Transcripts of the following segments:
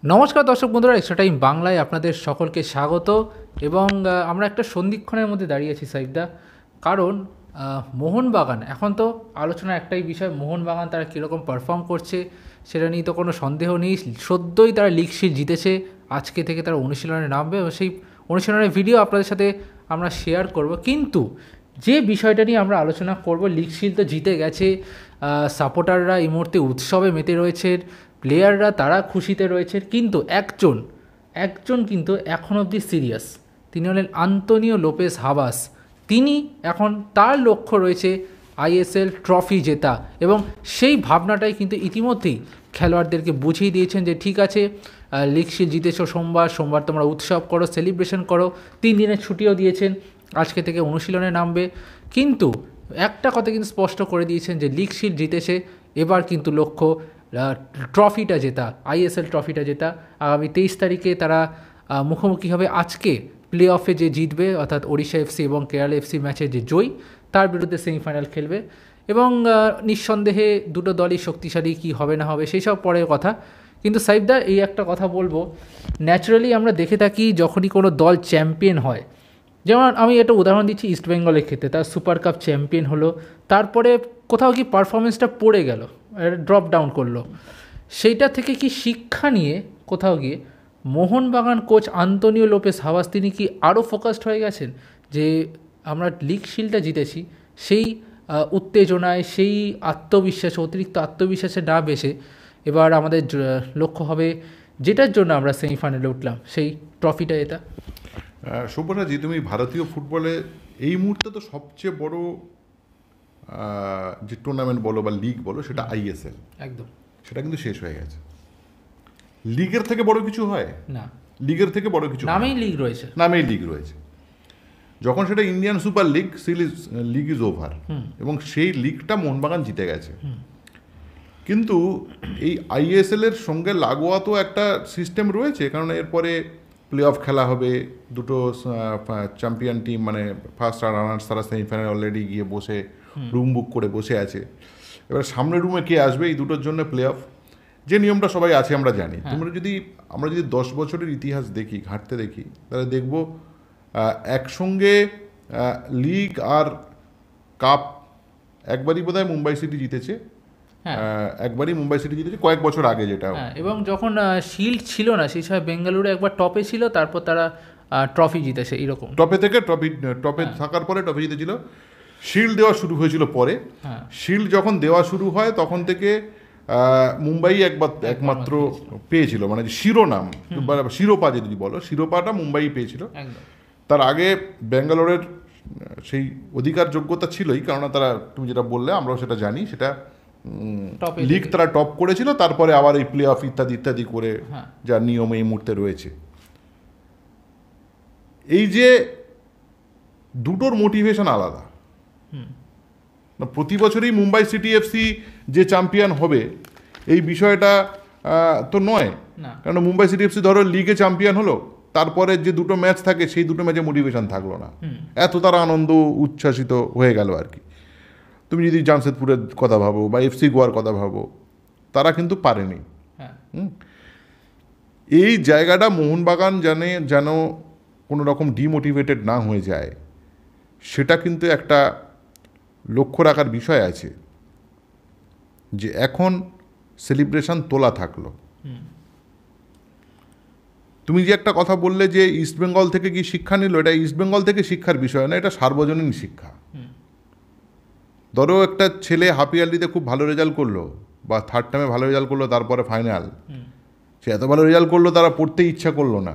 নমস্কার দর্শক বন্ধুরা, এক্সট্রা টাইম বাংলায় আপনাদের সকলকে স্বাগত। এবং আমরা একটা সন্ধিক্ষণের মধ্যে দাঁড়িয়েছি সাইফদা, কারণ মোহনবাগান এখন তো আলোচনার একটাই বিষয়, মোহনবাগান তারা কীরকম পারফর্ম করছে সেটা নিয়ে তো কোনো সন্দেহ নেই। সদ্যই তারা লিগ শিল্ড জিতেছে, আজকে থেকে তারা অনুশীলনে নামবে এবং সেই অনুশীলনের ভিডিও আপনাদের সাথে আমরা শেয়ার করব। কিন্তু যে বিষয়টা নিয়ে আমরা আলোচনা করব, লিগ শিল্ড তো জিতে গেছে, সাপোর্টাররা এই মুহূর্তে উৎসবে মেতে রয়েছে, প্লেয়াররা তারা খুশিতে রয়েছে, কিন্তু একজন কিন্তু এখন অবধি সিরিয়াস। তিনি হলেন আন্তোনিও লোপেস হাভাস। তিনি এখন তার লক্ষ্য রয়েছে আইএসএল ট্রফি জেতা, এবং সেই ভাবনাটাই কিন্তু ইতিমধ্যেই খেলোয়াড়দেরকে বুঝিয়ে দিয়েছেন যে ঠিক আছে, লিগ শিল্ড জিতেছো, সোমবার তোমরা উৎসব করো, সেলিব্রেশন করো। 3 দিনের ছুটিও দিয়েছেন, আজকে থেকে অনুশীলনে নামবে। কিন্তু একটা কথা কিন্তু স্পষ্ট করে দিয়েছেন যে লিগ শিল্ড জিতেছে, এবার কিন্তু লক্ষ্য ট্রফিটা জেতা, আইএসএল ট্রফিটা জেতা। আগামী 23 তারিখে তারা মুখোমুখি হবে আজকে প্লে অফে যে জিতবে, অর্থাৎ ওড়িশা এফসি এবং কেরালা এফসি ম্যাচের যে জয়ী, তার বিরুদ্ধে সেমিফাইনাল খেলবে। এবং নিঃসন্দেহে দুটো দলই শক্তিশালী, কি হবে না হবে সেই সব পরের কথা। কিন্তু সাইফদা, এই একটা কথা বলবো, ন্যাচারালি আমরা দেখে থাকি যখনই কোনো দল চ্যাম্পিয়ন হয়, যেমন আমি একটা উদাহরণ দিচ্ছি ইস্ট বেঙ্গলের ক্ষেত্রে, তার সুপার কাপ চ্যাম্পিয়ন হলো, তারপরে কোথাও কি পারফরমেন্সটা পড়ে গেল, ড্রপ ডাউন করলো, সেইটা থেকে কি শিক্ষা নিয়ে কোথাও গিয়ে মোহনবাগান কোচ আন্তোনিও লোপেস হাভাস তিনি কি আরও ফোকাসড হয়ে গেছেন যে আমরা লিগ শিল্ডটা জিতেছি, সেই উত্তেজনায়, সেই অতিরিক্ত আত্মবিশ্বাসে না বেশে এবার আমাদের লক্ষ্য হবে যেটার জন্য আমরা সেমিফাইনালে উঠলাম, সেই ট্রফিটা এটা। সুব্রতাজি, তুমি ভারতীয় ফুটবলে এই মুহূর্তে তো সবচেয়ে বড় যে টুর্নামেন্ট বলো বা লিগ বলো, সেটা আইএসএল। একদম, সেটা কিন্তু শেষ হয়ে গেছে। লিগের থেকে বড় কিছু হয় না, লিগের থেকে বড় কিছু নামেই লিগ রয়েছে, নামেই লিগ রয়েছে। যখন সেটা Indian super league, league is over, এবং সেই লিগটা মোহনবাগান জিতে গেছে। কিন্তু এই আইএসএল এর সঙ্গে লাগোয়া তো একটা সিস্টেম রয়েছে, কারণ এরপরে প্লে অফ খেলা হবে, দুটো চ্যাম্পিয়ন টিম মানে ফার্স্ট আর রানার্স তারা সেমিফাইনাল অলরেডি গিয়ে বসে রুম বুক করে বসে আছে। এবার সামনের রুমে কে আসবে, এই দুটোর জন্য প্লে অফ যে নিয়মটা সবাই আছে আমরা জানি। আমরা যদি 10 বছরের ইতিহাস দেখি, ঘাঁটতে দেখি, তাহলে দেখব একসঙ্গে লিগ আর কাপ একবারই বোধহয় মুম্বাই সিটি জিতেছে, একবারই মুম্বাই সিটি জিতেছে কয়েক বছর আগে যেটা। এবং যখন শিল্ড ছিল না সেই সময় বেঙ্গালুরু একবার টপে ছিল, তারপর তারা ট্রফি জিতেছে, এরকম টপে থাকার পরে ট্রফি জিতেছিল। শিল্ড দেওয়া শুরু হয়েছিল পরে। শিল্ড যখন দেওয়া শুরু হয় তখন থেকে মুম্বাই একমাত্র পেয়েছিল, মানে শিরোনাম, শিরোপা যদি বলো, শিরোপাটা মুম্বাই পেয়েছিল। তার আগে ব্যাঙ্গালোরের সেই অধিকার যোগ্যতা ছিলই, কেননা তারা, তুমি যেটা বললে আমরাও সেটা জানি, সেটা লিগ তারা টপ করেছিল, তারপরে আবার এই প্লে অফ ইত্যাদি ইত্যাদি করে যার নিয়ম এই মুহূর্তে রয়েছে। এই যে দুটোর মোটিভেশন আলাদা। প্রতি বছরই মুম্বাই সিটি এফসি যে চ্যাম্পিয়ন হবে এই বিষয়টা তো নয়, কারণ মুম্বাই সিটি এফসি ধরো লিগে চ্যাম্পিয়ন হলো, তারপরে যে দুটো ম্যাচ থাকে সেই দুটো ম্যাচে মোটিভেশন থাকলো না, এত তারা আনন্দ উচ্ছ্বাসিত হয়ে গেল আর কি। তুমি যদি জামশেদপুরের কথা ভাবো বা এফসি গোয়ার কথা ভাবো, তারা কিন্তু পারেনি। এই জায়গাটা মোহনবাগান যেন কোনো রকম ডিমোটিভেটেড না হয়ে যায়, সেটা কিন্তু একটা লক্ষ্য রাখার বিষয় আছে। যে এখন সেলিব্রেশন তোলা থাকলো, তুমি যে একটা কথা বললে যে ইস্টবেঙ্গল থেকে কি শিক্ষা নিল, এটা ইস্টবেঙ্গল থেকে শিক্ষার বিষয় না, এটা সার্বজনীন শিক্ষা। ধরো একটা ছেলে হাফ ইয়ারলিতে খুব ভালো রেজাল্ট করলো বা থার্ড টাইমে ভালো রেজাল্ট করলো, তারপরে ফাইনাল, সে এত ভালো রেজাল্ট করলো তারা পড়তে ইচ্ছা করলো না,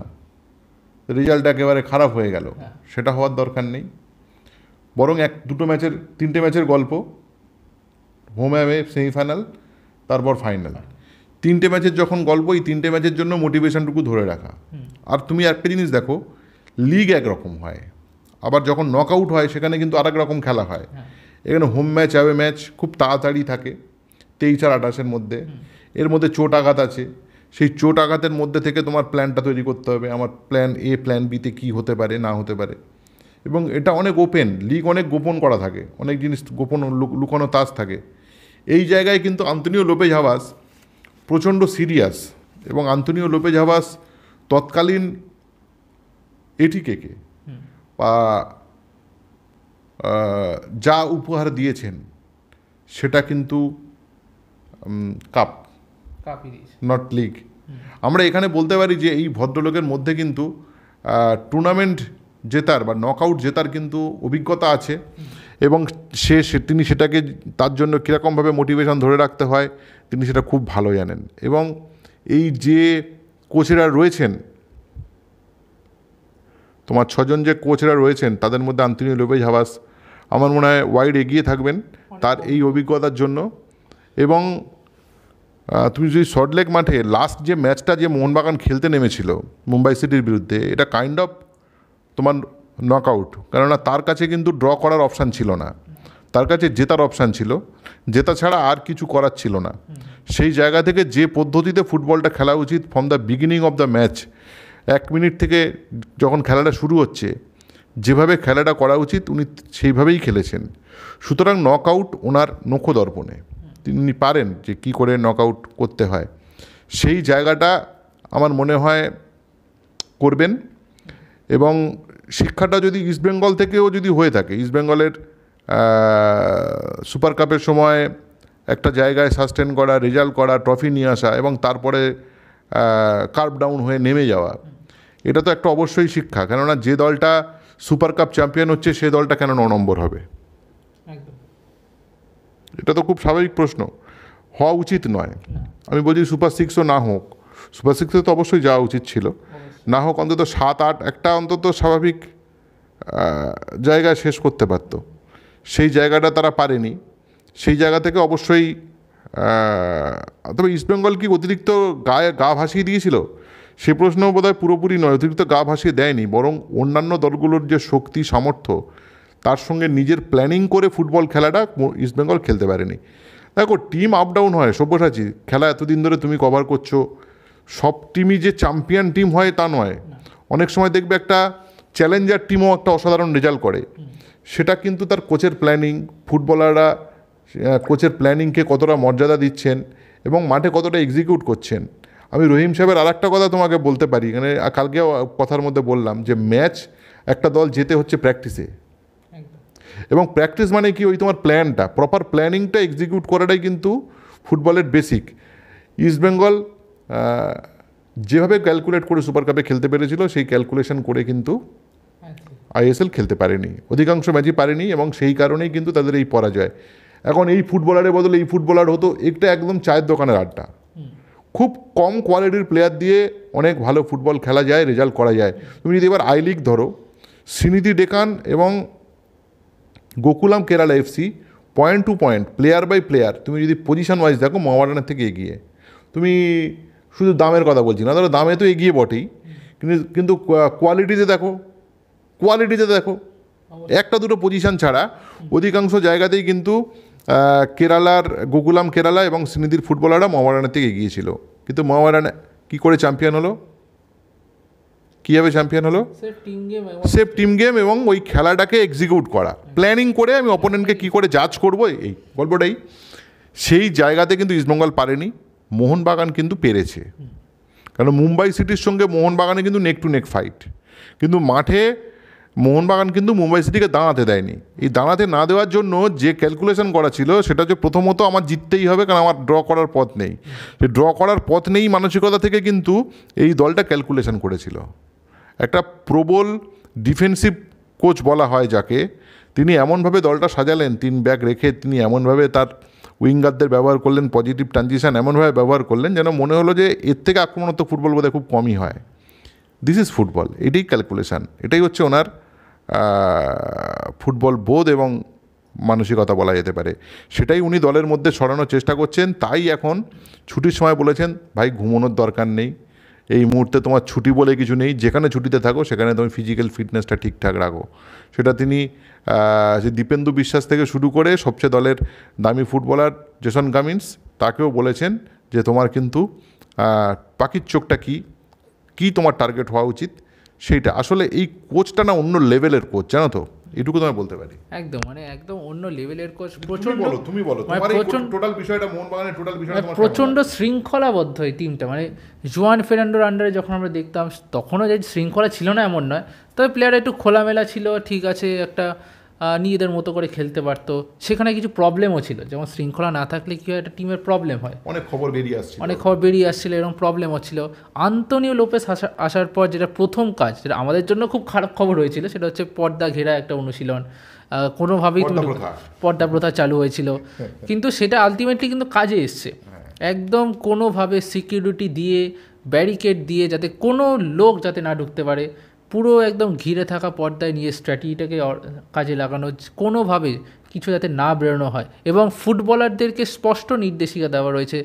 রেজাল্ট একেবারে খারাপ হয়ে গেল, সেটা হওয়ার দরকার নেই। বরং তিনটে ম্যাচের গল্প, হোম অ্যাওয়ে সেমিফাইনাল, তারপর ফাইনাল, 3টে ম্যাচের যখন গল্প, এই 3টে ম্যাচের জন্য মোটিভেশনটুকু ধরে রাখা। আর তুমি একটা জিনিস দেখো, লিগ একরকম হয়, আবার যখন নক আউট হয় সেখানে কিন্তু আরেক রকম খেলা হয়। এখানে হোম ম্যাচ অ্যাওয়ে ম্যাচ খুব তাড়াতাড়ি থাকে, 23 আর 28-এর মধ্যে। এর মধ্যে চোট আঘাত আছে, সেই চোট আঘাতের মধ্যে থেকে তোমার প্ল্যানটা তৈরি করতে হবে, আমার প্ল্যান এ প্ল্যান বিতে কী হতে পারে না হতে পারে। এবং এটা অনেক ওপেন, লিগ অনেক গোপন করা থাকে, অনেক জিনিস গোপন লুকানো তাস থাকে। এই জায়গায় কিন্তু আন্তোনিও লোপেজ হাভাস প্রচণ্ড সিরিয়াস এবং আন্তোনিও লোপেজ হাবাস তৎকালীন এটিকে বা যা উপহার দিয়েছেন সেটা কিন্তু কাপই দিয়েছে। Not league. আমরা এখানে বলতে পারি যে এই ভদ্রলোকের মধ্যে কিন্তু টুর্নামেন্ট জেতার বা নকআউট জেতার কিন্তু অভিজ্ঞতা আছে এবং তিনি সেটাকে তার জন্য কীরকমভাবে মোটিভেশন ধরে রাখতে হয় তিনি সেটা খুব ভালো জানেন। এবং এই যে কোচেরা রয়েছেন, তোমার 6 জন যে কোচরা রয়েছেন তাদের মধ্যে আন্তোনিও লোপেজ হাবাস আমার মনে হয় ওয়াইড এগিয়ে থাকবেন তার এই অভিজ্ঞতার জন্য। এবং তুমি যদি সল্টলেক মাঠে লাস্ট যে ম্যাচটা যে মোহনবাগান খেলতে নেমেছিল মুম্বাই সিটির বিরুদ্ধে, এটা কাইন্ড অফ তোমার নকআউট, কেননা তার কাছে কিন্তু ড্র করার অপশান ছিল না, তার কাছে জেতার অপশান ছিল, জেতা ছাড়া আর কিছু করার ছিল না। সেই জায়গা থেকে যে পদ্ধতিতে ফুটবলটা খেলা উচিত from the beginning of the match, 1 minute থেকে যখন খেলাটা শুরু হচ্ছে যেভাবে খেলাটা করা উচিত উনি সেইভাবেই খেলেছেন। সুতরাং নকআউট ওনার নখদর্পণে, তিনি পারেন যে কী করে নকআউট করতে হয়, সেই জায়গাটা আমার মনে হয় করবেন। এবং শিক্ষাটা যদি ইস্টবেঙ্গল থেকেও যদি হয়ে থাকে, ইস্টবেঙ্গলের সুপার কাপের সময় একটা জায়গায় সাস্টেন করা, রেজাল্ট করা, ট্রফি নিয়ে আসা এবং তারপরে কার্ভ ডাউন হয়ে নেমে যাওয়া, এটা তো একটা অবশ্যই শিক্ষা। কেননা যে দলটা সুপার কাপ চ্যাম্পিয়ন হচ্ছে সে দলটা কেন 9 নম্বর হবে? এটা তো খুব স্বাভাবিক প্রশ্ন, হওয়া উচিত নয়। আমি বলছি সুপার 6ও না হোক, সুপার 6-এ তো অবশ্যই যাওয়া উচিত ছিল, না হোক অন্তত 7-8 একটা অন্তত স্বাভাবিক জায়গায় শেষ করতে পারতো। সেই জায়গাটা তারা পারেনি। সেই জায়গা থেকে অবশ্যই তবে ইস্টবেঙ্গল কি অতিরিক্ত গা ভাসিয়ে দিয়েছিল সে প্রশ্ন বোধহয় পুরোপুরি নয়, অতিরিক্ত গা ভাসিয়ে দেয়নি, বরং অন্যান্য দলগুলোর যে শক্তি সামর্থ্য তার সঙ্গে নিজের প্ল্যানিং করে ফুটবল খেলাটা ইস্টবেঙ্গল খেলতে পারেনি। দেখো টিম আপ ডাউন হয়, সব্যসাচী খেলা এতদিন ধরে তুমি কভার করছো, সব টিমই যে চ্যাম্পিয়ন টিম হয় তা নয়। অনেক সময় দেখবে একটা চ্যালেঞ্জার টিমও একটা অসাধারণ রেজাল্ট করে, সেটা কিন্তু তার কোচের প্ল্যানিং, ফুটবলাররা কোচের প্ল্যানিংকে কতটা মর্যাদা দিচ্ছেন এবং মাঠে কতটা এক্সিকিউট করছেন। আমি রহিম সাহেবের আর একটা কথা তোমাকে বলতে পারি, এখানে কালকেও কথার মধ্যে বললাম যে ম্যাচ একটা দল যেতে হচ্ছে প্র্যাকটিসে, এবং প্র্যাকটিস মানে কি ওই তোমার প্ল্যানটা, প্রপার প্ল্যানিংটা এক্সিকিউট করাটাই কিন্তু ফুটবলের বেসিক। ইস্টবেঙ্গল যেভাবে ক্যালকুলেট করে সুপার কাপে খেলতে পেরেছিল সেই ক্যালকুলেশন করে কিন্তু আইএসএল খেলতে পারেনি, অধিকাংশ ম্যাচই পারেনি, এবং সেই কারণেই কিন্তু তাদের এই পরাজয়। এখন এই ফুটবলারের বদলে এই ফুটবলার হতো, এটা একদম চায়ের দোকানের আড্ডা। খুব কম কোয়ালিটির প্লেয়ার দিয়ে অনেক ভালো ফুটবল খেলা যায়, রেজাল্ট করা যায়। তুমি যদি এবার আই লিগ ধরো, শ্রীনিধি ডেকান এবং Gokulam Kerala FC point to point, player by player তুমি যদি পজিশন ওয়াইজ দেখো মোহামেডানের থেকে এগিয়ে। তুমি শুধু দামের কথা বলছি না, ধরো দামে তো এগিয়ে বটেই, কিন্তু কোয়ালিটিতে দেখো একটা দুটো পজিশন ছাড়া অধিকাংশ জায়গাতেই কিন্তু কেরালার গোকুলাম কেরালা এবং শ্রীনিধির ফুটবলাররা মোহামেডানের থেকে এগিয়েছিল। কিন্তু মোহামেডান কী করে চ্যাম্পিয়ন হলো, কীভাবে চ্যাম্পিয়ন হলো? সেফ টিম গেম এবং ওই খেলাটাকে এক্সিকিউট করা, প্ল্যানিং করে আমি অপোনেন্টকে কী করে জাজ করবো, এই গল্পটাই। সেই জায়গাতে কিন্তু ইস্টবেঙ্গল পারেনি, মোহনবাগান কিন্তু পেরেছে। কারণ মুম্বাই সিটির সঙ্গে মোহনবাগানে কিন্তু নেক টু নেক ফাইট, কিন্তু মাঠে মোহনবাগান কিন্তু মুম্বাই সিটিকে দাঁড়াতে দেয়নি। এই দাঁড়াতে না দেওয়ার জন্য যে ক্যালকুলেশন করা ছিল সেটা হচ্ছে প্রথমত আমার জিততেই হবে, কারণ আমার ড্র করার পথ নেই। ড্র করার পথ নেই মানসিকতা থেকে কিন্তু এই দলটা ক্যালকুলেশন করেছিল। একটা প্রবল ডিফেন্সিভ কোচ বলা হয় যাকে, তিনি এমনভাবে দলটা সাজালেন, 3 ব্যাক রেখে তিনি এমনভাবে তার উইঙ্গারদের ব্যবহার করলেন, পজিটিভ ট্রানজিশন এমনভাবে ব্যবহার করলেন যেন মনে হলো যে এর থেকে আক্রমণাত্মক ফুটবল বোধহয় খুব কমই হয়। দিস ইজ ফুটবল, এটাই ক্যালকুলেশন, এটাই হচ্ছে ওনার ফুটবল বোধ এবং মানসিকতা বলা যেতে পারে। সেটাই উনি দলের মধ্যে সরানোর চেষ্টা করছেন। তাই এখন ছুটির সময় বলেছেন, ভাই ঘুমানোর দরকার নেই, এই মুহূর্তে তোমার ছুটি বলে কিছু নেই, যেখানে ছুটিতে থাকো সেখানে তুমি ফিজিক্যাল ফিটনেসটা ঠিকঠাক রাখো। সেটা তিনি যে দীপেন্দু বিশ্বাস থেকে শুরু করে সবচেয়ে দলের দামি ফুটবলার জেসন কামিন্স তাকেও বলেছেন যে তোমার কিন্তু পাখির চোখটা কী তোমার টার্গেট হওয়া উচিত সেইটা। আসলে এই কোচটা না অন্য লেভেলের কোচ, জানো তো, এটুকু তোমায় বলতে পারি। একদম মানে একদম অন্য লেভেলের কোচ, তুমি প্রচন্ড বলো, তুমি বলো মানে তোমার এই প্রচন্ড টোটাল বিষয়টা, মোহনবাগানের টোটাল বিষয়টা তোমার প্রচণ্ড শৃঙ্খলাবদ্ধ এই টিমটা। মানে জুয়ান ফের্নান্ডোর আন্ডারে যখন আমরা দেখতাম তখনও যে শৃঙ্খলা ছিল না এমন নয়, তবে প্লেয়ার একটু খোলামেলা ছিল, ঠিক আছে, একটা নিজেদের মতো করে খেলতে পারতো। সেখানে কিছু প্রবলেমও ছিল, যেমন শৃঙ্খলা না থাকলে কী হয়, একটা টিমের প্রবলেম হয়, অনেক খবর বেরিয়ে আসছিল, এরকম প্রবলেমও ছিল। আন্তোনিও লোপেস আসার পর যেটা প্রথম কাজ, যেটা আমাদের জন্য খুব খারাপ খবর হয়েছিল, সেটা হচ্ছে পর্দা ঘেরা একটা অনুশীলন, কোনোভাবেই পর্দা প্রথা চালু হয়েছিল, কিন্তু সেটা আলটিমেটলি কিন্তু কাজে এসছে। একদম কোনোভাবে সিকিউরিটি দিয়ে, ব্যারিকেড দিয়ে, যাতে কোনো লোক যাতে না ঢুকতে পারে, পুরো একদম ঘিরে থাকা পর্দায় নিয়ে স্ট্র্যাটেজিটাকে কাজে লাগানো, কোনোভাবে কিছু যাতে না বেরোনো হয়, এবং ফুটবলারদেরকে স্পষ্ট নির্দেশিকা দেওয়া রয়েছে,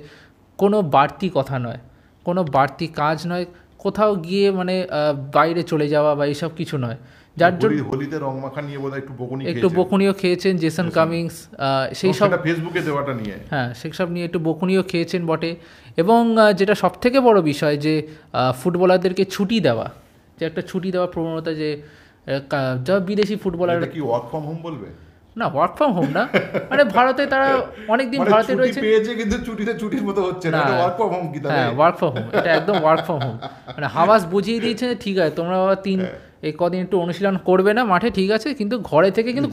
কোনো বাড়তি কথা নয়, কোনো বাড়তি কাজ নয়, কোথাও গিয়ে মানে বাইরে চলে যাওয়া বা এইসব কিছু নয়। যার জন্য হোলিতে রং মাখা নিয়ে বোধহয় একটু বকুনিও খেয়েছেন জেসন কামিংস, সেই সব ফেসবুকে দেওয়াটা নিয়ে, হ্যাঁ সেসব নিয়ে একটু বকুনিও খেয়েছেন বটে। এবং যেটা সবথেকে বড় বিষয়, যে ফুটবলারদেরকে ছুটি দেওয়া, যে একটা ছুটি দেওয়ার প্রবণতা, যে যা বিদেশি ফুটবলার কি ওয়ার্ক ফ্রম হোম বলবে না, ওয়ার্ক ফ্রম হোম না, মানে ভারতে তারা অনেকদিন ভারতে রয়েছে, পেয়েছে কিন্তু ছুটির মতো হচ্ছে না, ওয়ার্ক ফ্রম হোম কি? হ্যাঁ ওয়ার্ক ফ্রম হোম, এটা একদম ওয়ার্ক ফ্রম হোম। মানে হাওয়াস বুঝিয়ে দিয়েছে, ঠিক আছে তোমরা বাবা এই কদিন একটু অনুশীলন করবে না মাঠে, ঠিক আছে, কিন্তু ঘরে থেকে কিন্তু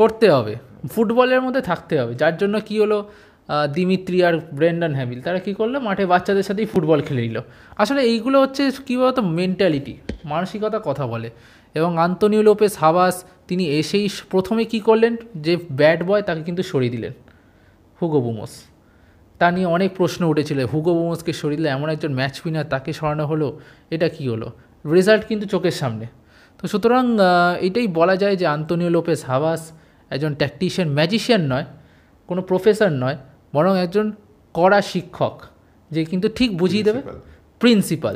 করতে হবে, ফুটবলের মধ্যে থাকতে হবে। যার জন্য কি হলো, দিমিত্রি আর ব্রেন্ডন হ্যামিল তারা কী করলো, মাঠে বাচ্চাদের সাথেই ফুটবল খেলে নিল। আসলে এইগুলো হচ্ছে কী বলতো, মেন্টালিটি, মানসিকতা কথা বলে। এবং আন্তোনিও লোপেস হাওয়াস তিনি এসেই প্রথমে কি করলেন, যে ব্যাড বয় তাকে কিন্তু সরিয়ে দিলেন, হুগো বুমোস। তা নিয়ে অনেক প্রশ্ন উঠেছিল, হুগো বুমোসকে সরিয়ে দিলে, এমন একজন ম্যাচ উইনার তাকে সরানো হলো, এটা কি হলো? রেজাল্ট কিন্তু চোখের সামনে। তো সুতরাং এটাই বলা যায় যে আন্তোনিও লোপেস হাওয়াস একজন ট্যাকটিশিয়ান, ম্যাজিশিয়ান নয়, কোনো প্রফেসর নয়, বরং একজন কড়া শিক্ষক, যে কিন্তু ঠিক বুঝিয়ে দেবে, প্রিন্সিপাল,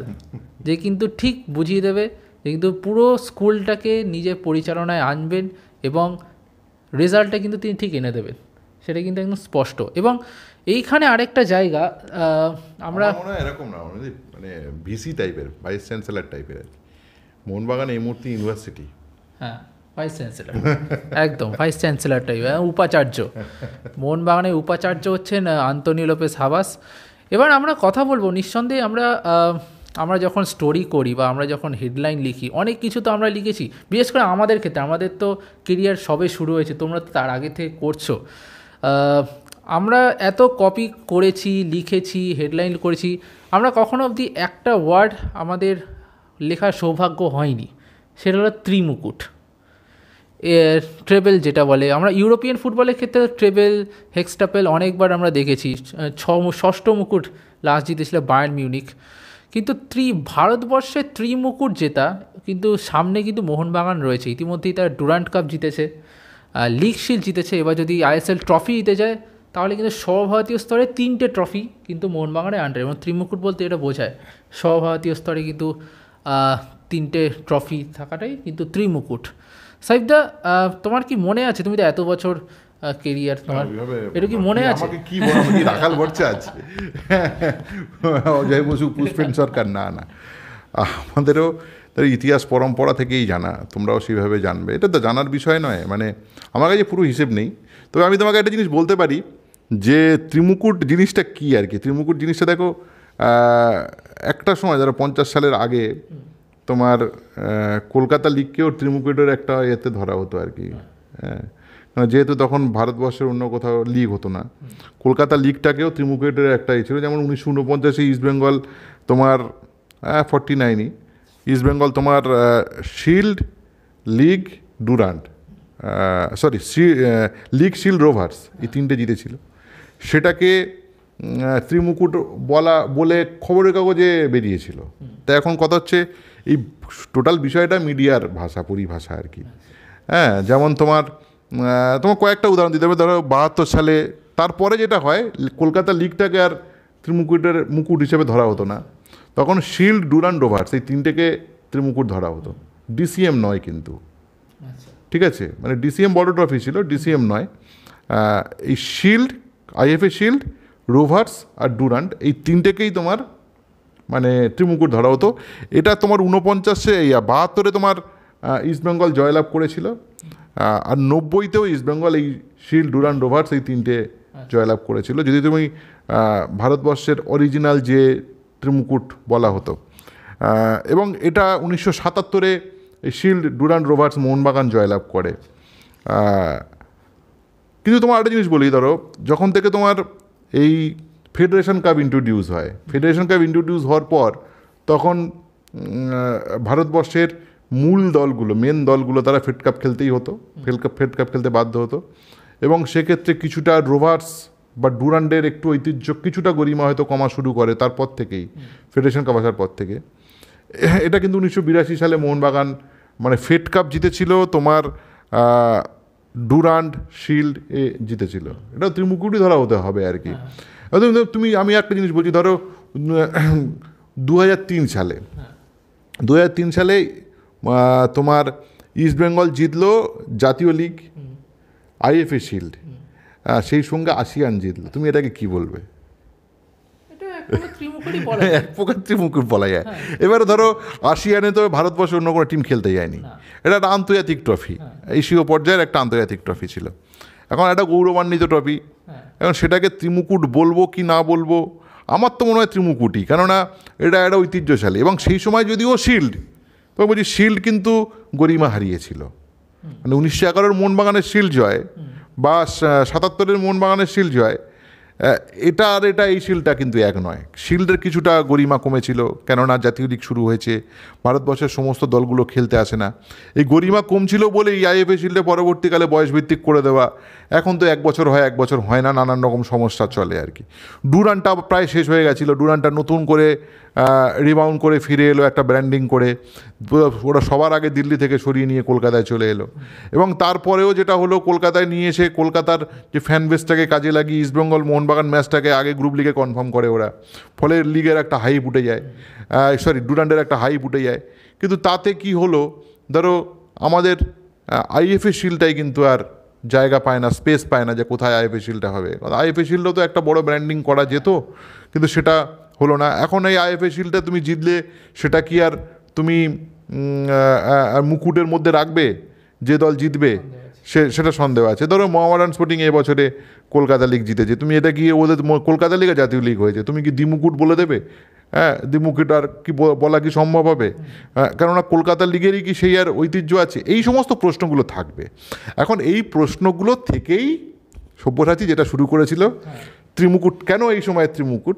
যে কিন্তু ঠিক বুঝিয়ে দেবে, যে কিন্তু পুরো স্কুলটাকে নিজের পরিচালনায় আনবেন, এবং রেজাল্টটা কিন্তু তিনি ঠিক এনে দেবেন, সেটা কিন্তু একদম স্পষ্ট। এবং এইখানে আরেকটা জায়গা, আমরা মনে হয় এরকম না, মানে ভিসি টাইপের, ভাইস চ্যান্সেলর টাইপের, মোহনবাগান এই মুহূর্তে ইউনিভার্সিটি, হ্যাঁ ভাইস চ্যান্সেলর, একদম ভাইস চ্যান্সেলর টাইপ, উপাচার্য, মোহনবাগানের উপাচার্য হচ্ছেন আন্তোনিও লোপেস হাওয়াস। এবার আমরা কথা বলবো, নিঃসন্দেহে আমরা যখন স্টোরি করি বা আমরা যখন হেডলাইন লিখি, অনেক কিছু তো আমরা লিখেছি, বিশেষ করে আমাদের ক্ষেত্রে, আমাদের তো কেরিয়ার সবে শুরু হয়েছে, তোমরা তো তার আগে থেকে করছো। আমরা এত কপি করেছি, লিখেছি, হেডলাইন করেছি, আমরা কখনো অবধি একটা ওয়ার্ড আমাদের লেখার সৌভাগ্য হয়নি, সেটা হলো ত্রিমুকুট, ট্রেবেল যেটা বলে। আমরা ইউরোপিয়ান ফুটবলের ক্ষেত্রে ট্রেবেল, হেক্সটাপেল অনেকবার আমরা দেখেছি, ষষ্ঠ মুকুট লাস্ট জিতেছিল বায়ার্ন মিউনিক, কিন্তু ভারতবর্ষের ত্রিমুকুট জেতা কিন্তু সামনে কিন্তু মোহনবাগান রয়েছে। ইতিমধ্যেই তারা ডুরান্ট কাপ জিতেছে, লিগ শিল্ড জিতেছে, এবার যদি আইএসএল ট্রফি জিতে যায় তাহলে কিন্তু সর্বভারতীয় স্তরে 3টে ট্রফি কিন্তু মোহনবাগানের আন্ডারে, এবং ত্রিমুকুট বলতে এটা বোঝায় সর্বভারতীয় স্তরে কিন্তু 3টে ট্রফি থাকাটাই কিন্তু ত্রিমুকুট। সাইফদা, তোমার কি মনে আছে, তুমি তো এত বছর কেরিয়ার, তোমার এটা কি মনে আছে? কি রাখাল বলছে আছে অজয় বসু, পুষ্পেন সরকার, না আমাদেরও তার ইতিহাস পরম্পরা থেকেই জানা, তোমরাও সেইভাবে জানবে, এটা তো জানার বিষয় নয়। মানে আমার কাছে পুরো হিসেব নেই, তবে আমি তোমাকে একটা জিনিস বলতে পারি, যে ত্রিমুকুট জিনিসটা কী আর কি। ত্রিমুকুট জিনিসটা দেখো, একটা সময় ধরো 50 সালের আগে তোমার কলকাতা লিগকেও ত্রিমুকুটের একটা এতে ধরা হতো আর কি, হ্যাঁ, যেহেতু তখন ভারতবর্ষের অন্য কোথাও লিগ হতো না, কলকাতা লিগটাকেও ত্রিমুকুটের একটা ছিল। যেমন 1949 ইস্টবেঙ্গল তোমার 49ই ইস্টবেঙ্গল তোমার shield, league, Durand, league, shield, rovers, এই 3টে জিতেছিল। সেটাকে ত্রিমুকুট বলে খবরের কাগজে বেরিয়েছিল। তা এখন কথা হচ্ছে, এই টোটাল বিষয়টা মিডিয়ার ভাষা, পরিভাষা আর কি। হ্যাঁ, যেমন তোমার কয়েকটা উদাহরণ দিতে হবে। ধরো 72 সালে, তারপরে যেটা হয়, কলকাতা লিগটাকে আর ত্রিমুকুটের মুকুট হিসেবে ধরা হতো না, তখন শিল্ড, ডুরান্ট, রোভার্স এই 3টেকে ত্রিমুকুট ধরা হতো, ডিসিএম নয় কিন্তু, ঠিক আছে, মানে ডিসিএম বড় ট্রফি ছিল, ডিসিএম নয়। এই শিল্ড, আইএফএ শিল্ড, রোভার্স আর ডুরান্ট এই 3টেকেই তোমার মানে ত্রিমুকুট ধরা হতো। এটা তোমার 49-এ 72-এ তোমার ইস্টবেঙ্গল জয়লাভ করেছিল, আর 90তেও ইস্টবেঙ্গল এই শিল্ড, ডুরান্ড, রোভার্স এই তিনটে জয়লাভ করেছিল, যদি তুমি ভারতবর্ষের অরিজিনাল যে ত্রিমুকুট বলা হতো। এবং এটা 1977-এ এই শিল্ড, ডুরান্ড, রোভার্স মোহনবাগান জয়লাভ করে। কিন্তু তোমার একটা জিনিস বলি, ধরো যখন থেকে তোমার এই ফেডারেশন কাপ ইন্ট্রোডিউস হয়, ফেডারেশন কাপ ইন্ট্রোডিউস হওয়ার পর তখন ভারতবর্ষের মূল দলগুলো, মেন দলগুলো, তারা ফেড কাপ খেলতেই হতো, ফেড কাপ খেলতে বাধ্য হতো। এবং সেক্ষেত্রে কিছুটা রোভার্স বা ডুরান্ডের একটু ঐতিহ্য, কিছুটা গরিমা হয়তো কমা শুরু করে তারপর থেকেই, ফেডারেশন কাপ আসার পর থেকে। এটা কিন্তু 1982 সালে মোহনবাগান মানে ফেড কাপ জিতেছিল, তোমার ডুরান্ড, শিল্ড এ জিতেছিল। এটা ত্রিমুকুটই ধরা হতে হবে আর কি। তুমি, আমি একটা জিনিস বলছি, ধরো 2003 সালে তোমার ইস্টবেঙ্গল জিতলো জাতীয় লিগ, আইএফএ শিল্ড, সেই সঙ্গে আসিয়ান জিতলো। তুমি এটাকে কি বলবে? এক প্রকার ত্রিমুকুট বলা যায়। এবারে ধরো আসিয়ানে তো ভারতবর্ষে অন্য কোনো টিম খেলতে যায়নি, এটা একটা আন্তর্জাতিক ট্রফি, এশীয় পর্যায়ের একটা আন্তর্জাতিক ট্রফি ছিল। এখন একটা গৌরবান্বিত ট্রফি, এখন সেটাকে ত্রিমুকুট বলবো কি না বলবো, আমার তো মনে হয় ত্রিমুকুটই, কেননা এটা একটা ঐতিহ্যশালী। এবং সেই সময় যদিও শিল্ড, তো বলছি শিল্ড কিন্তু গরিমা হারিয়েছিল, মানে 1911-এর মোহনবাগানের শিল্ড জয় বা 77-এর মোহনবাগানের শিল্ড জয়, এটা আর এটা, এই শিল্ডটা কিন্তু এক নয়। শিল্ডের কিছুটা গরিমা কমেছিল, কেননা জাতীয় লিগ শুরু হয়েছে, ভারতবর্ষের সমস্ত দলগুলো খেলতে আসে না। এই গরিমা কমছিল বলে এই আইএফএ শিল্ডে পরবর্তীকালে বয়সভিত্তিক করে দেওয়া। এখন তো 1 বছর হয়, 1 বছর হয় না, নানান রকম সমস্যা চলে আর কি। ডুরান্ডটা প্রায় শেষ হয়ে গেছিলো, ডুরান্ডটা নতুন করে রিবাউন্ড করে ফিরে এলো, একটা ব্র্যান্ডিং করে। ওরা সবার আগে দিল্লি থেকে সরিয়ে নিয়ে কলকাতায় চলে এলো। এবং তারপরেও যেটা হলো, কলকাতায় নিয়ে এসে কলকাতার যে ফ্যান বেসটাকে কাজে লাগিয়ে ইস্টবেঙ্গল মোহনবাগান ম্যাচটাকে আগে গ্রুপ লিগে কনফার্ম করে ওরা, ফলে লিগের একটা হাইপ উঠে যায়, ডুরান্ডের একটা হাইপ উঠে যায়। কিন্তু তাতে কি হলো, ধরো আমাদের আইএফএ শিল্ডটাই কিন্তু আর জায়গা পায় না, স্পেস পায় না যে কোথায় আইএফএ শিল্ডটা হবে। আইএফএ শিল্ডও তো একটা বড় ব্র্যান্ডিং করা যেত, কিন্তু সেটা হলো না। এখন এই আইএফএ শিল্ডটা তুমি জিতলে সেটা কি আর তুমি মুকুটের মধ্যে রাখবে? যে দল জিতবে সেটা সন্দেহ আছে। ধরো মোহামেডান স্পোর্টিং এবছরে কলকাতা লিগ জিতেছে, তুমি এটা কি ওদের কলকাতা লিগে জাতীয় লিগ হয়েছে, তুমি কি দ্বিমুকুট বলে দেবে? হ্যাঁ, দ্বিমুকুট আর কি বলা কি সম্ভব হবে? কেননা কলকাতা লিগেরই কি সেই আর ঐতিহ্য আছে? এই সমস্ত প্রশ্নগুলো থাকবে। এখন এই প্রশ্নগুলো থেকেই সব্যসাচী যেটা শুরু করেছিল, ত্রিমুকুট কেন এই সময় ত্রিমুকুট,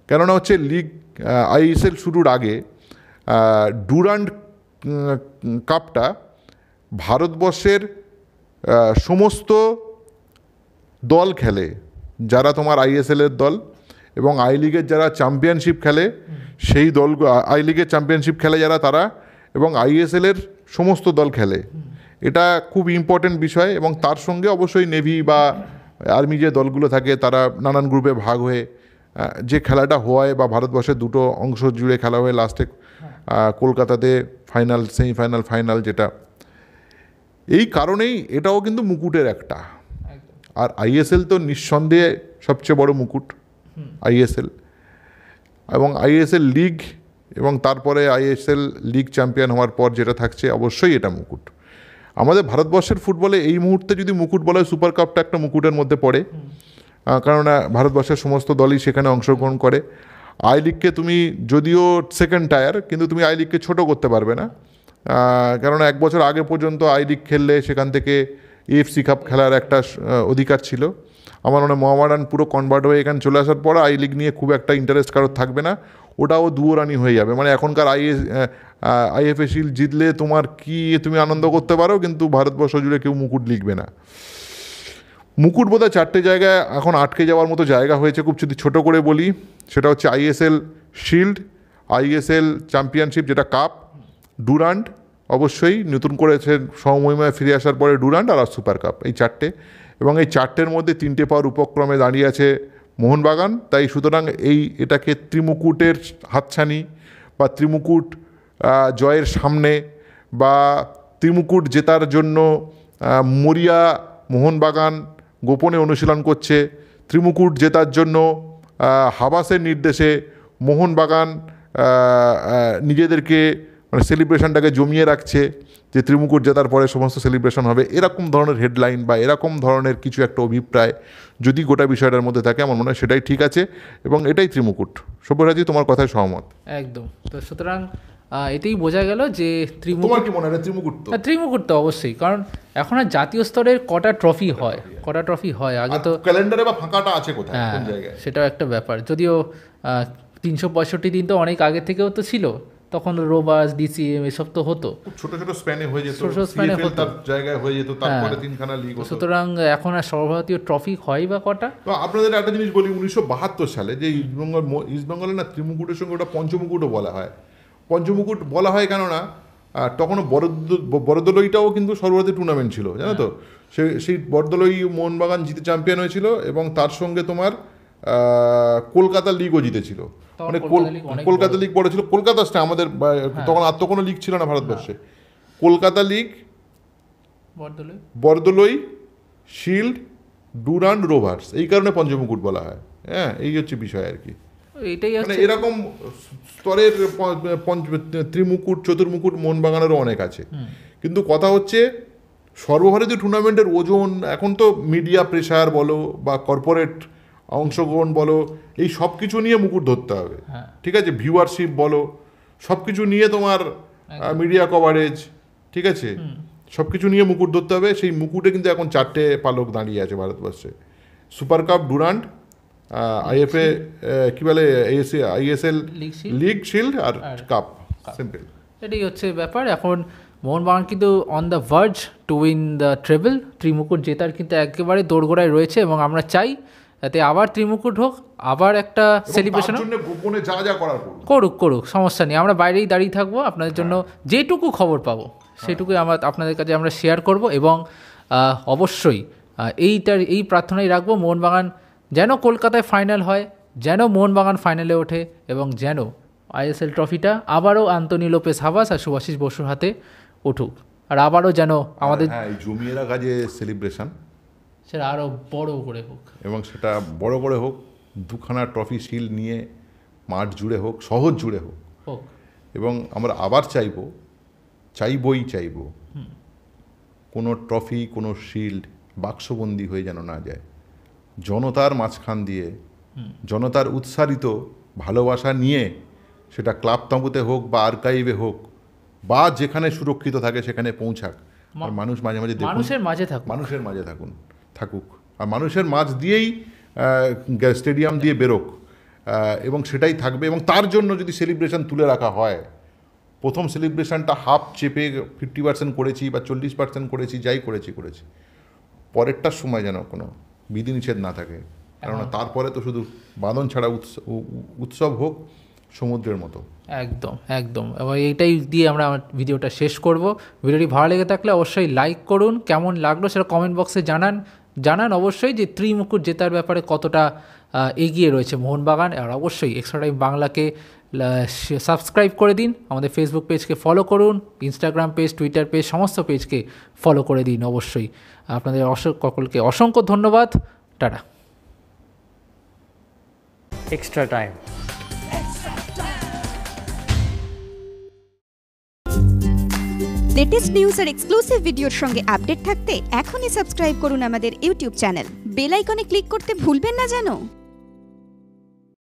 কেননা হচ্ছে লিগ আইএসএল শুরুর আগে ডুরান্ড কাপটা ভারতবর্ষের সমস্ত দল খেলে, যারা তোমার আইএসএলের দল এবং আই লিগের যারা চ্যাম্পিয়নশিপ খেলে, সেই দল আই লিগের চ্যাম্পিয়নশিপ খেলে যারা, তারা এবং আইএসএলের সমস্ত দল খেলে। এটা খুব ইম্পর্টেন্ট বিষয়। এবং তার সঙ্গে অবশ্যই নেভি বা আর্মি যে দলগুলো থাকে, তারা নানান গ্রুপে ভাগ হয়ে যে খেলাটা হয়, বা ভারতবর্ষের দুটো অংশ জুড়ে খেলা হয়ে লাস্টে কলকাতাতে ফাইনাল, সেমিফাইনাল, ফাইনাল, যেটা এই কারণেই এটাও কিন্তু মুকুটের একটা। আর আইএসএল তো নিঃসন্দেহে সবচেয়ে বড় মুকুট, আইএসএল এবং আইএসএল লিগ, এবং তারপরে আইএসএল লিগ চ্যাম্পিয়ন হওয়ার পর যেটা থাকছে, অবশ্যই এটা মুকুট। আমাদের ভারতবর্ষের ফুটবলে এই মুহূর্তে যদি মুকুট বলা হয়, সুপার কাপটা একটা মুকুটের মধ্যে পড়ে, কারণ ভারতবর্ষের সমস্ত দলই সেখানে অংশগ্রহণ করে। আই লিগকে তুমি যদিও সেকেন্ড টায়ার, কিন্তু তুমি আই লিগকে ছোটো করতে পারবে না, কেননা 1 বছর আগে পর্যন্ত আই লিগ খেললে সেখান থেকে এএফসি কাপ খেলার একটা অধিকার ছিল। আমার মনে হয় মোহামেডান পুরো কনভার্ট হয়ে এখানে চলে আসার পর আই লিগ নিয়ে খুব একটা ইন্টারেস্ট কারোর থাকবে না, ওটাও দুয়োরানি হয়ে যাবে। মানে এখনকার আইএফএ শিল্ড জিতলে তোমার কি তুমি আনন্দ করতে পারো, কিন্তু ভারতবর্ষ জুড়ে কেউ মুকুট লিখবে না। মুকুট বোধহয় 4টে জায়গায় এখন আটকে যাওয়ার মতো জায়গা হয়েছে। খুব যদি ছোটো করে বলি, সেটা হচ্ছে আইএসএল শিল্ড, আইএসএল চ্যাম্পিয়নশিপ যেটা কাপ, ডুরান্ড অবশ্যই নতুন করেছে সমমহিমায় ফিরে আসার পরে ডুরান্ড, আর সুপার কাপ, এই 4টে। এবং এই 4টের মধ্যে 3টে পাওয়ার উপক্রমে দাঁড়িয়ে আছে মোহনবাগান। তাই সুতরাং এটাকে ত্রিমুকুটের হাতছানি বা ত্রিমুকুট জয়ের সামনে বা ত্রিমুকুট জেতার জন্য মরিয়া মোহনবাগান গোপনে অনুশীলন করছে। ত্রিমুকুট জেতার জন্য হাবাসের নির্দেশে মোহনবাগান নিজেদেরকে মানে সেলিব্রেশনটাকে জমিয়ে রাখছে যে ত্রিমুকুট জেতার পরে সমস্ত সেলিব্রেশন হবে, এরকম ধরনের হেডলাইন বা এরকম ধরনের কিছু একটা অভিপ্রায় যদি গোটা বিষয়টার মধ্যে থাকে, আমার মনে হয় সেটাই ঠিক আছে এবং এটাই ত্রিমুকুট। সব্যরাজি, তোমার কথায় সহমত। একদম। তো সুতরাং এটাই বোঝা গেল যে তোমার কি মনে হয় ত্রিমুকুট তো? ত্রিমুকুট তো অবশ্যই, কারণ এখন আর জাতীয় স্তরের কটা ট্রফি হয় আগে তো ক্যালেন্ডারে বা ফাঁকাটা আছে কোথায়, কোন জায়গায়, সেটাও একটা ব্যাপার। যদিও 365 দিন তো অনেক আগে থেকেও তো ছিল, তখন রোবাস ডিসিএম এসব তো হতো, ছোট ছোট স্প্যানে হয়ে যেত, ছোট স্প্যানে হতো, তার জায়গায় হয়ে যেত, তারপরে তিনখানা লিগ হতো। সুতরাং এখন আর সর্বভারতীয় ট্রফি হয় বা কটা। তো আপনাদের একটা জিনিস বলি, 1972 সালে যে ইস্টবেঙ্গলে না ত্রিমুকুটের সঙ্গে ওটা পঞ্চমুকুটও বলা হয়। পঞ্চমুকুট বলা হয় কেননা তখনও বরদলইটাও কিন্তু সর্বভারতীয় টুর্নামেন্ট ছিল, জানো তো। সেই বরদলই মোহনবাগান জিতে চ্যাম্পিয়ন হয়েছিল এবং তার সঙ্গে তোমার কলকাতা লিগও জিতেছিল। মানে কলকাতা লিগ বড় ছিল, কলকাতা আমাদের তখন আর তো কোনো লিগ ছিল না ভারতবর্ষে। Kolkata league, Bordoloi, shield, Durand, rovers, এই কারণে পঞ্চমুকুট বলা হয়। হ্যাঁ, এই হচ্ছে বিষয় আর কি। মানে এরকম স্তরের ত্রিমুকুট, চতুর্মুকুট মোহনবাগানেরও অনেক আছে, কিন্তু কথা হচ্ছে সর্বভারতীয় টুর্নামেন্টের ওজন, এখন তো মিডিয়া প্রেসার বলো বা কর্পোরেট অংশগ্রহণ বলো, এই সব কিছু নিয়ে মুকুট ধরতে হবে। ঠিক আছে, ভিউয়ারশিপ বলো, সব কিছু নিয়ে তোমার মিডিয়া কভারেজ, ঠিক আছে, সব কিছু নিয়ে মুকুট ধরতে হবে। সেই মুকুটে কিন্তু এখন 4টে পালক দাঁড়িয়ে আছে ভারতবর্ষে: সুপার কাপ, ডুরান্ড, আইএফএ কি বলে, আইএসএল লিগ, শিল্ড আর কাপ। সিম্পল, এটাই হচ্ছে ব্যাপার। এখন মোহনবাগান কিন্তু on the verge to win the treble, ত্রিমুকুট জেতার কিন্তু একেবারে দোরগোড়ায় রয়েছে এবং আমরা চাই যাতে আবার ত্রিমুকুট হোক, আবার একটা সেলিব্রেশন গোপনে যা যা করার করুক, সমস্যা নেই। আমরা বাইরেই দাঁড়িয়ে থাকবো, আপনাদের জন্য যেটুকু খবর পাবো সেটুকুই আপনাদের কাছে আমরা শেয়ার করব এবং অবশ্যই এই প্রার্থনাই রাখবো, মোহনবাগান যেন কলকাতায় ফাইনাল হয়, যেন মোহনবাগান ফাইনালে ওঠে এবং যেন আইএসএল ট্রফিটা আবারও আন্তনি লোপেস হাভাস আর সুভাশিস বসুর হাতে উঠুক, আর আবারও যেন আমাদের জমিয়ে রাখা যে সেলিব্রেশন সেটা আরও বড় করে হোক, এবং সেটা বড় করে হোক, দুখানা ট্রফি শিল্ড নিয়ে মাঠ জুড়ে হোক, শহর জুড়ে হোক। এবং আমরা আবার চাইবই কোনো ট্রফি, কোনো শিল্ড বাক্সবন্দি হয়ে যেন না যায়। জনতার মাঝখান দিয়ে, জনতার উৎসারিত ভালোবাসা নিয়ে, সেটা ক্লাব তাঁবুতে হোক বা আর্কাইভে হোক বা যেখানে সুরক্ষিত থাকে সেখানে পৌঁছাক। আর মানুষ মাঝে মাঝে মানুষের মাঝে থাকুক আর মানুষের মাঝ দিয়েই স্টেডিয়াম দিয়ে বেরোক, এবং সেটাই থাকবে। এবং তার জন্য যদি সেলিব্রেশন তুলে রাখা হয়, প্রথম সেলিব্রেশনটা হাফ চেপে 50% করেছি বা 40% করেছি, যাই করেছি, পরেরটার সময় যেন কোনো বিধিনিষেধ না থাকে, কেননা তারপরে তো শুধু বাঁধন ছাড়া উৎসব হোক সমুদ্রের মতো। একদম এবং এইটাই দিয়ে আমরা ভিডিওটা শেষ করব। ভিডিওটি ভালো লেগে থাকলে অবশ্যই লাইক করুন, কেমন লাগলো সেটা কমেন্ট বক্সে জানান অবশ্যই, যে ত্রিমুকুট জেতার ব্যাপারে কতটা এগিয়ে রয়েছে মোহনবাগান। আর অবশ্যই এক্সট্রা টাইম বাংলাকে সাবস্ক্রাইব করে দিন, আমাদের ফেসবুক পেজকে ফলো করুন, ইনস্টাগ্রাম পেজ, টুইটার পেজ, সমস্ত পেজকে ফলো করে দিন অবশ্যই। আপনাদের সকলকে অসংখ্য ধন্যবাদ, tata. Extra time. Latest news আর এক্সক্লুসিভ ভিডিওর সঙ্গে আপডেট থাকতে এখনই সাবস্ক্রাইব করুন আমাদের ইউটিউব চ্যানেল। বেল আইকনে ক্লিক করতে ভুলবেন না যেন।